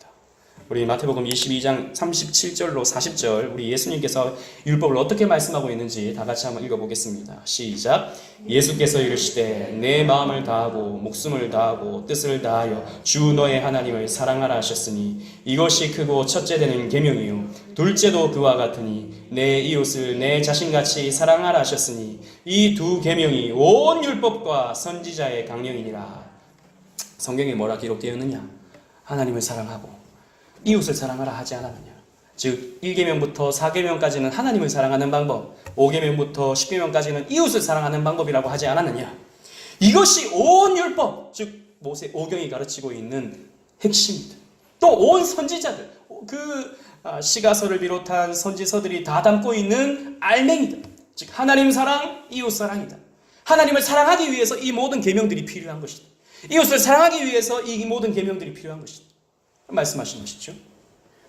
우리 마태복음 22장 37절로 40절 우리 예수님께서 율법을 어떻게 말씀하고 있는지 다 같이 한번 읽어보겠습니다. 시작. 예수께서 이르시되 내 마음을 다하고 목숨을 다하고 뜻을 다하여 주 너의 하나님을 사랑하라 하셨으니 이것이 크고 첫째 되는 계명이요 둘째도 그와 같으니 내 이웃을 내 자신같이 사랑하라 하셨으니 이 두 계명이 온 율법과 선지자의 강령이니라. 성경에 뭐라 기록되었느냐? 하나님을 사랑하고 이웃을 사랑하라 하지 않았느냐. 즉 1계명부터 4계명까지는 하나님을 사랑하는 방법, 5계명부터 10계명까지는 이웃을 사랑하는 방법이라고 하지 않았느냐. 이것이 온 율법, 즉 모세 오경이 가르치고 있는 핵심이다. 또 온 선지자들, 그 시가서를 비롯한 선지서들이 다 담고 있는 알맹이다. 즉 하나님 사랑, 이웃 사랑이다. 하나님을 사랑하기 위해서 이 모든 계명들이 필요한 것이다. 이웃을 사랑하기 위해서 이 모든 계명들이 필요한 것이다. 말씀하신 것이죠.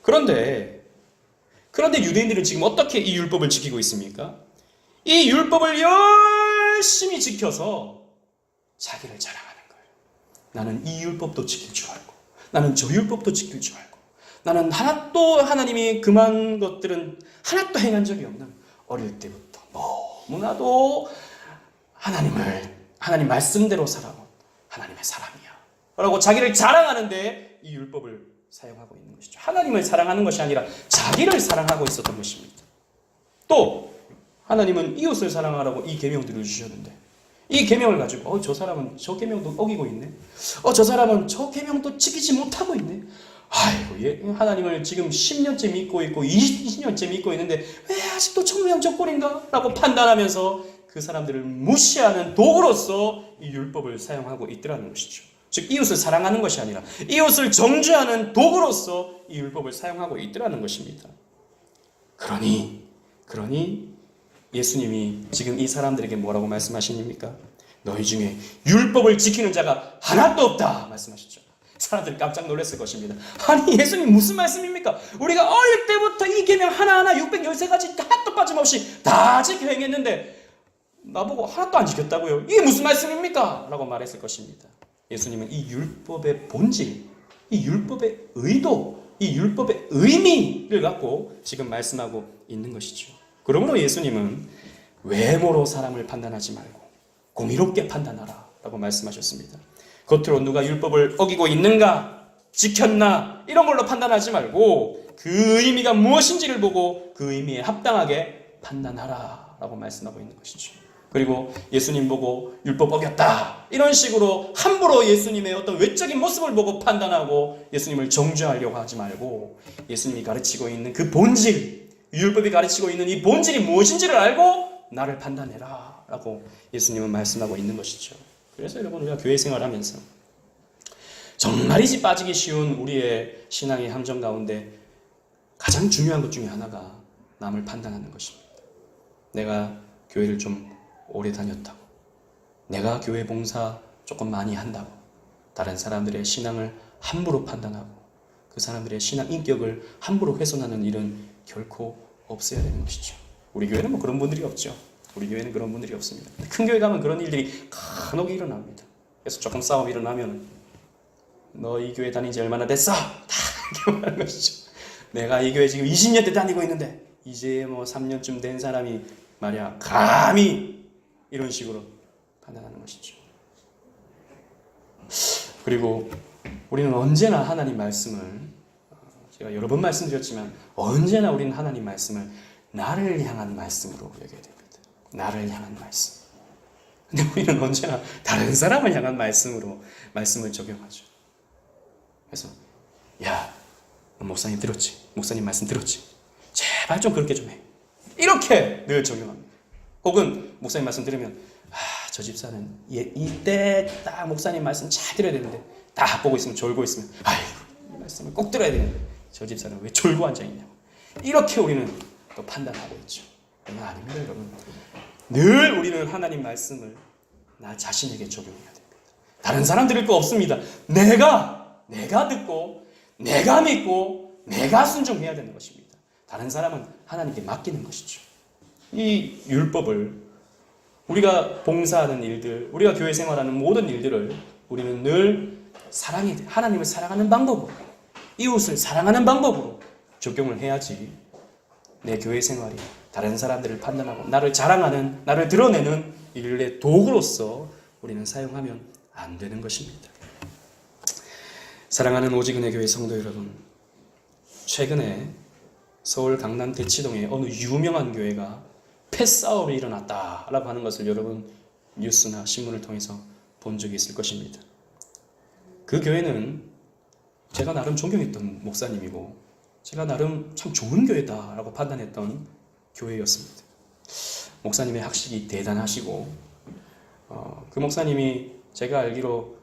그런데 유대인들은 지금 어떻게 이 율법을 지키고 있습니까? 이 율법을 열심히 지켜서 자기를 자랑하는 거예요. 나는 이 율법도 지킬 줄 알고 나는 저 율법도 지킬 줄 알고 나는 하나도 하나님이 금한 것들은 하나도 행한 적이 없는 어릴 때부터 너무나도 하나님 말씀대로 살아온 하나님의 사람이야 라고 자기를 자랑하는데 이 율법을 사용하고 있는 것이죠. 하나님을 사랑하는 것이 아니라 자기를 사랑하고 있었던 것입니다. 또 하나님은 이웃을 사랑하라고 이 계명들을 주셨는데 이 계명을 가지고 저 사람은 저 계명도 어기고 있네. 저 사람은 저 계명도 지키지 못하고 있네. 아이고 하나님을 지금 10년째 믿고 있고 20년째 믿고 있는데 왜 아직도 청명적골인가? 라고 판단하면서 그 사람들을 무시하는 도구로서 이 율법을 사용하고 있더라는 것이죠. 즉 이웃을 사랑하는 것이 아니라 이웃을 정죄하는 도구로서 이 율법을 사용하고 있더라는 것입니다. 그러니 예수님이 지금 이 사람들에게 뭐라고 말씀하십니까? 너희 중에 율법을 지키는 자가 하나도 없다 말씀하셨죠. 사람들이 깜짝 놀랐을 것입니다. 아니 예수님 무슨 말씀입니까? 우리가 어릴 때부터 이 계명 하나하나 613가지 하나도 빠짐없이 다 지켜 행했는데 나보고 하나도 안 지켰다고요? 이게 무슨 말씀입니까? 라고 말했을 것입니다. 예수님은 이 율법의 본질, 이 율법의 의도, 이 율법의 의미를 갖고 지금 말씀하고 있는 것이죠. 그러므로 예수님은 외모로 사람을 판단하지 말고 공의롭게 판단하라 라고 말씀하셨습니다. 겉으로 누가 율법을 어기고 있는가, 지켰나 이런 걸로 판단하지 말고 그 의미가 무엇인지를 보고 그 의미에 합당하게 판단하라 라고 말씀하고 있는 것이죠. 그리고 예수님 보고 율법 어겼다 이런 식으로 함부로 예수님의 어떤 외적인 모습을 보고 판단하고 예수님을 정죄하려고 하지 말고 예수님이 가르치고 있는 그 본질, 율법이 가르치고 있는 이 본질이 무엇인지를 알고 나를 판단해라 라고 예수님은 말씀하고 있는 것이죠. 그래서 여러분 우리가 교회 생활하면서 정말이지 빠지기 쉬운 우리의 신앙의 함정 가운데 가장 중요한 것 중에 하나가 남을 판단하는 것입니다. 내가 교회를 좀 오래 다녔다고, 내가 교회 봉사 조금 많이 한다고 다른 사람들의 신앙을 함부로 판단하고 그 사람들의 신앙 인격을 함부로 훼손하는 일은 결코 없어야 되는 것이죠. 우리 교회는 뭐 그런 분들이 없죠. 우리 교회는 그런 분들이 없습니다. 큰 교회 가면 그런 일들이 간혹 일어납니다. 그래서 조금 싸움이 일어나면 너 이 교회 다닌 지 얼마나 됐어? 다 이렇게 말하는 것이죠. 내가 이 교회 지금 20년째 다니고 있는데 이제 뭐 3년쯤 된 사람이 말이야 감히 이런 식으로 판단하는 것이죠. 그리고 우리는 언제나 하나님 말씀을, 제가 여러 번 말씀드렸지만 언제나 우리는 하나님 말씀을 나를 향한 말씀으로 여겨야 됩니다. 나를 향한 말씀. 근데 우리는 언제나 다른 사람을 향한 말씀으로 말씀을 적용하죠. 그래서 야, 목사님 들었지? 목사님 말씀 들었지? 제발 좀 그렇게 좀 해. 이렇게 늘 적용합니다. 혹은 목사님 말씀 들으면 저 집사는 이때 딱 목사님 말씀 잘 들어야 되는데 딱 보고 있으면 졸고 있으면 아이고 이 말씀을 꼭 들어야 되는데 저 집사는 왜 졸고 앉아있냐고 이렇게 우리는 또 판단하고 있죠. 아닙니다 여러분. 늘 우리는 하나님 말씀을 나 자신에게 적용해야 됩니다. 다른 사람 들을 거 없습니다. 내가 듣고 내가 믿고 내가 순종해야 되는 것입니다. 다른 사람은 하나님께 맡기는 것이죠. 이 율법을 우리가 봉사하는 일들, 우리가 교회 생활하는 모든 일들을 우리는 늘 하나님을 사랑하는 방법으로, 이웃을 사랑하는 방법으로 적용을 해야지 내 교회 생활이 다른 사람들을 판단하고 나를 자랑하는, 나를 드러내는 일의 도구로서 우리는 사용하면 안 되는 것입니다. 사랑하는 오직은혜 교회 성도 여러분, 최근에 서울 강남 대치동의 어느 유명한 교회가 패싸움이 일어났다라고 하는 것을 여러분 뉴스나 신문을 통해서 본 적이 있을 것입니다. 그 교회는 제가 나름 존경했던 목사님이고 제가 나름 참 좋은 교회다라고 판단했던 교회였습니다. 목사님의 학식이 대단하시고 그 목사님이 제가 알기로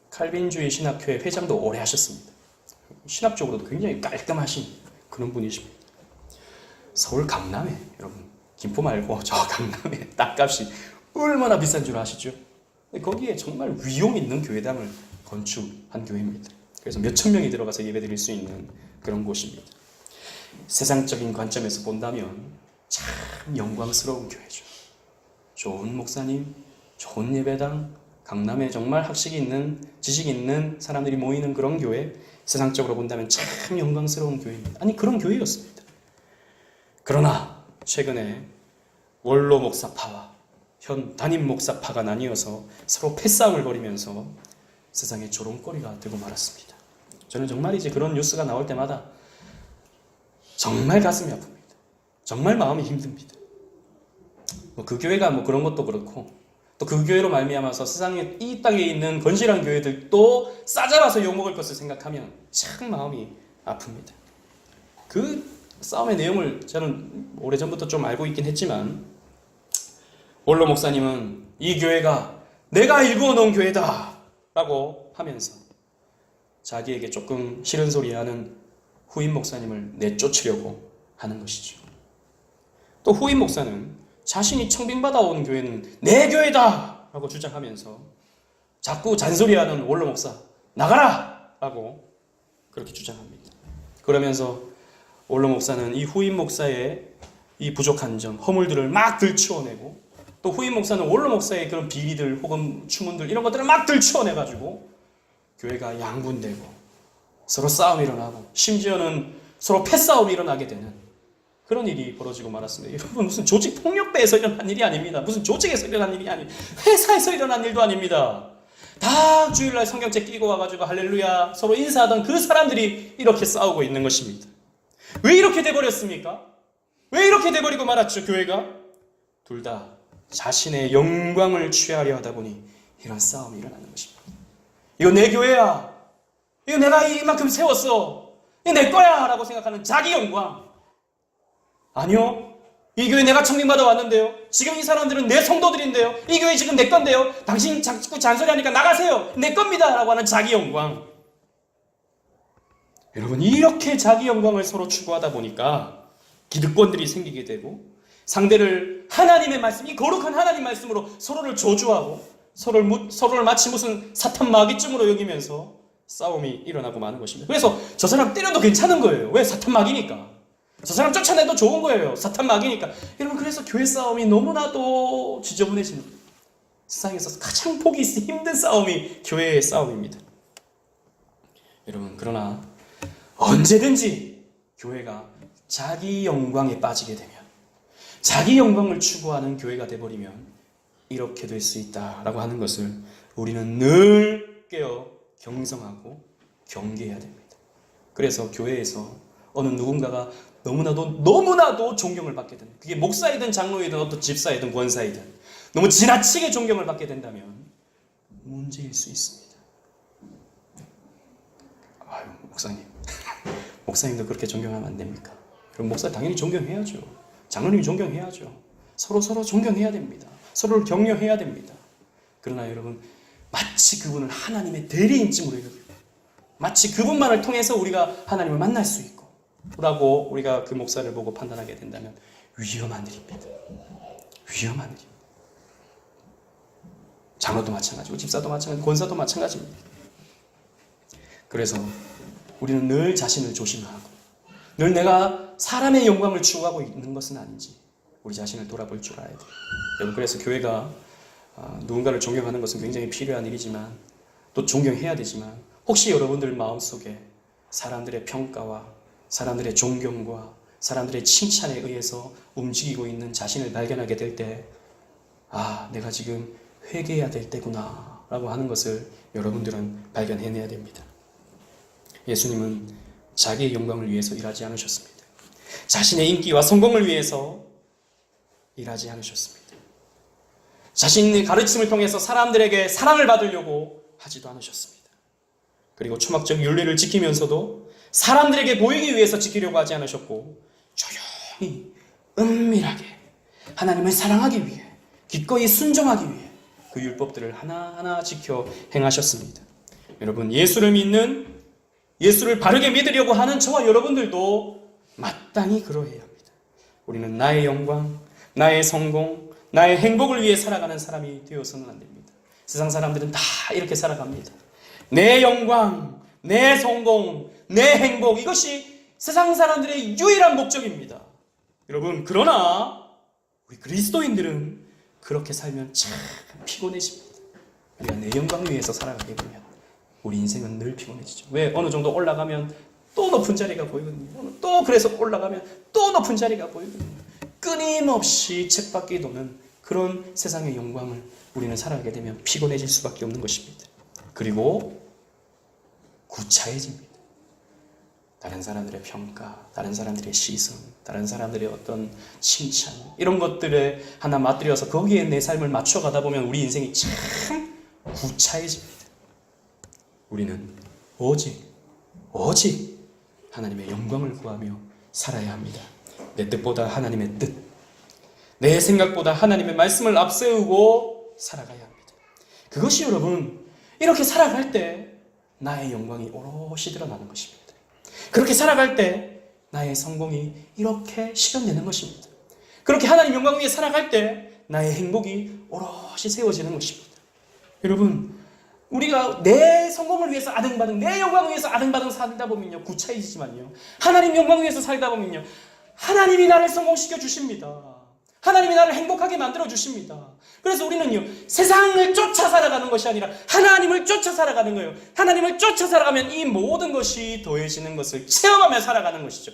칼빈주의 신학회 회장도 오래 하셨습니다. 신학적으로도 굉장히 깔끔하신 그런 분이십니다. 서울 강남에 여러분 김포 말고 저 강남에 땅값이 얼마나 비싼 줄 아시죠? 거기에 정말 위용 있는 교회당을 건축한 교회입니다. 그래서 몇천 명이 들어가서 예배드릴 수 있는 그런 곳입니다. 세상적인 관점에서 본다면 참 영광스러운 교회죠. 좋은 목사님, 좋은 예배당, 강남에 정말 학식이 있는, 지식이 있는 사람들이 모이는 그런 교회, 세상적으로 본다면 참 영광스러운 교회입니다. 아니 그런 교회였습니다. 그러나 최근에 원로 목사파와 현 담임 목사파가 나뉘어서 서로 패싸움을 벌이면서 세상에 조롱거리가 되고 말았습니다. 저는 정말 이제 그런 뉴스가 나올 때마다 정말 가슴이 아픕니다. 정말 마음이 힘듭니다. 그 교회가 그런 것도 그렇고 또 그 교회로 말미암아서 세상에 이 땅에 있는 건실한 교회들도 싸잡아서 욕먹을 것을 생각하면 참 마음이 아픕니다. 그 싸움의 내용을 저는 오래전부터 좀 알고 있긴 했지만 원로 목사님은 이 교회가 내가 일구어 놓은 교회다 라고 하면서 자기에게 조금 싫은 소리 하는 후임 목사님을 내쫓으려고 하는 것이죠. 또 후임 목사는 자신이 청빙받아 온 교회는 내 교회다 라고 주장하면서 자꾸 잔소리하는 원로 목사 나가라 라고 그렇게 주장합니다. 그러면서 원로 목사는 이 후임 목사의 이 부족한 점, 허물들을 막 들추어내고 또 후임 목사는 원로 목사의 그런 비리들 혹은 추문들 이런 것들을 막 들추어내가지고 교회가 양분되고 서로 싸움이 일어나고 심지어는 서로 패싸움이 일어나게 되는 그런 일이 벌어지고 말았습니다. 여러분 무슨 조직 폭력배에서 일어난 일이 아닙니다. 무슨 조직에서 일어난 일이 아닙니다. 회사에서 일어난 일도 아닙니다. 다 주일날 성경책 끼고 와가지고 할렐루야 서로 인사하던 그 사람들이 이렇게 싸우고 있는 것입니다. 왜 이렇게 돼버렸습니까? 왜 이렇게 돼버리고 말았죠? 교회가 둘 다 자신의 영광을 취하려 하다 보니 이런 싸움이 일어나는 것입니다. 이거 내 교회야. 이거 내가 이만큼 세웠어. 이거 내 거야 라고 생각하는 자기 영광. 아니요. 이 교회 내가 청빙받아 왔는데요. 지금 이 사람들은 내 성도들인데요. 이 교회 지금 내 건데요. 당신 자꾸 잔소리하니까 나가세요. 내 겁니다 라고 하는 자기 영광. 여러분 이렇게 자기 영광을 서로 추구하다 보니까 기득권들이 생기게 되고 상대를 하나님의 말씀, 이 거룩한 하나님 말씀으로 서로를 저주하고 서로를 마치 무슨 사탄 마귀쯤으로 여기면서 싸움이 일어나고 마는 것입니다. 그래서 저 사람 때려도 괜찮은 거예요. 왜? 사탄 마귀니까. 저 사람 쫓아내도 좋은 거예요. 사탄 마귀니까. 여러분, 그래서 교회 싸움이 너무나도 지저분해집니다. 세상에서 가장 보기 힘든 싸움이 교회의 싸움입니다. 여러분, 그러나 언제든지 교회가 자기 영광에 빠지게 되면, 자기 영광을 추구하는 교회가 되어버리면 이렇게 될 수 있다라고 하는 것을 우리는 늘 깨어 경성하고 경계해야 됩니다. 그래서 교회에서 어느 누군가가 너무나도 존경을 받게 된다. 그게 목사이든 장로이든 어떤 집사이든 권사이든 너무 지나치게 존경을 받게 된다면 문제일 수 있습니다. 아유, 목사님. 목사님도 그렇게 존경하면 안 됩니까? 그럼 목사 당연히 존경해야죠. 장로님 존경해야죠. 서로 존경해야 됩니다. 서로를 격려해야 됩니다. 그러나 여러분, 마치 그분을 하나님의 대리인쯤으로 여기고 마치 그분만을 통해서 우리가 하나님을 만날 수 있고 라고 우리가 그 목사를 보고 판단하게 된다면 위험한 일입니다. 위험한 일입니다. 장로도 마찬가지고 집사도 마찬가지고 권사도 마찬가지입니다. 그래서 우리는 늘 자신을 조심하고 늘 내가 사람의 영광을 추구하고 있는 것은 아닌지 우리 자신을 돌아볼 줄 알아야 돼요. 여러분, 그래서 교회가 누군가를 존경하는 것은 굉장히 필요한 일이지만 또 존경해야 되지만 혹시 여러분들 마음속에 사람들의 평가와 사람들의 존경과 사람들의 칭찬에 의해서 움직이고 있는 자신을 발견하게 될 때 내가 지금 회개해야 될 때구나 라고 하는 것을 여러분들은 발견해내야 됩니다. 예수님은 자기의 영광을 위해서 일하지 않으셨습니다. 자신의 인기와 성공을 위해서 일하지 않으셨습니다. 자신의 가르침을 통해서 사람들에게 사랑을 받으려고 하지도 않으셨습니다. 그리고 초막적 윤리를 지키면서도 사람들에게 보이기 위해서 지키려고 하지 않으셨고 조용히 은밀하게 하나님을 사랑하기 위해 기꺼이 순종하기 위해 그 율법들을 하나하나 지켜 행하셨습니다. 여러분, 예수를 믿는 예수를 바르게 믿으려고 하는 저와 여러분들도 마땅히 그러해야 합니다. 우리는 나의 영광, 나의 성공, 나의 행복을 위해 살아가는 사람이 되어서는 안 됩니다. 세상 사람들은 다 이렇게 살아갑니다. 내 영광, 내 성공, 내 행복, 이것이 세상 사람들의 유일한 목적입니다. 여러분, 그러나 우리 그리스도인들은 그렇게 살면 참 피곤해집니다. 우리가 내 영광을 위해서 살아가게 되면 우리 인생은 늘 피곤해지죠. 왜? 어느 정도 올라가면 또 높은 자리가 보이거든요. 또 그래서 올라가면 또 높은 자리가 보이거든요. 끊임없이 쳇바퀴 도는 그런 세상의 영광을 우리는 살아가게 되면 피곤해질 수밖에 없는 것입니다. 그리고 구차해집니다. 다른 사람들의 평가, 다른 사람들의 시선, 다른 사람들의 어떤 칭찬, 이런 것들에 하나 맞들여서 거기에 내 삶을 맞춰가다 보면 우리 인생이 참 구차해집니다. 우리는 오직 하나님의 영광을 구하며 살아야 합니다. 내 뜻보다 하나님의 뜻, 내 생각보다 하나님의 말씀을 앞세우고 살아가야 합니다. 그것이 여러분, 이렇게 살아갈 때 나의 영광이 오롯이 드러나는 것입니다. 그렇게 살아갈 때 나의 성공이 이렇게 실현되는 것입니다. 그렇게 하나님 영광 위에 살아갈 때 나의 행복이 오롯이 세워지는 것입니다. 여러분, 우리가 내 성공을 위해서 아등바등, 내 영광을 위해서 아등바등 살다 보면요, 구차해지지만요, 하나님 영광을 위해서 살다 보면요, 하나님이 나를 성공시켜 주십니다. 하나님이 나를 행복하게 만들어 주십니다. 그래서 우리는요, 세상을 쫓아 살아가는 것이 아니라 하나님을 쫓아 살아가는 거예요. 하나님을 쫓아 살아가면 이 모든 것이 더해지는 것을 체험하며 살아가는 것이죠.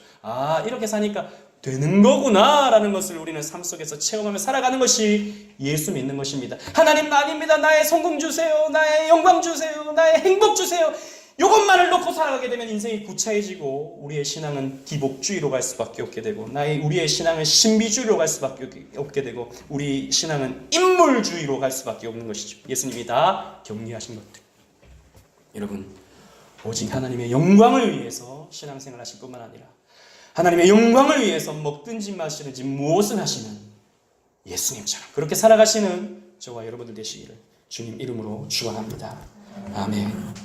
이렇게 사니까 되는 거구나 라는 것을 우리는 삶 속에서 체험하며 살아가는 것이 예수 믿는 것입니다. 하나님, 아닙니다. 나의 성공 주세요. 나의 영광 주세요. 나의 행복 주세요. 이것만을 놓고 살아가게 되면 인생이 구차해지고 우리의 신앙은 기복주의로 갈 수밖에 없게 되고 우리의 신앙은 신비주의로 갈 수밖에 없게 되고 우리 신앙은 인물주의로 갈 수밖에 없는 것이죠. 예수님이 다 격리하신 것들. 여러분, 오직 하나님의 영광을 위해서 신앙생활 하실 뿐만 아니라 하나님의 영광을 위해서 먹든지 마시든지 무엇을 하시는 예수님처럼 그렇게 살아가시는 저와 여러분들 되시기를 주님 이름으로 축원합니다. 아멘.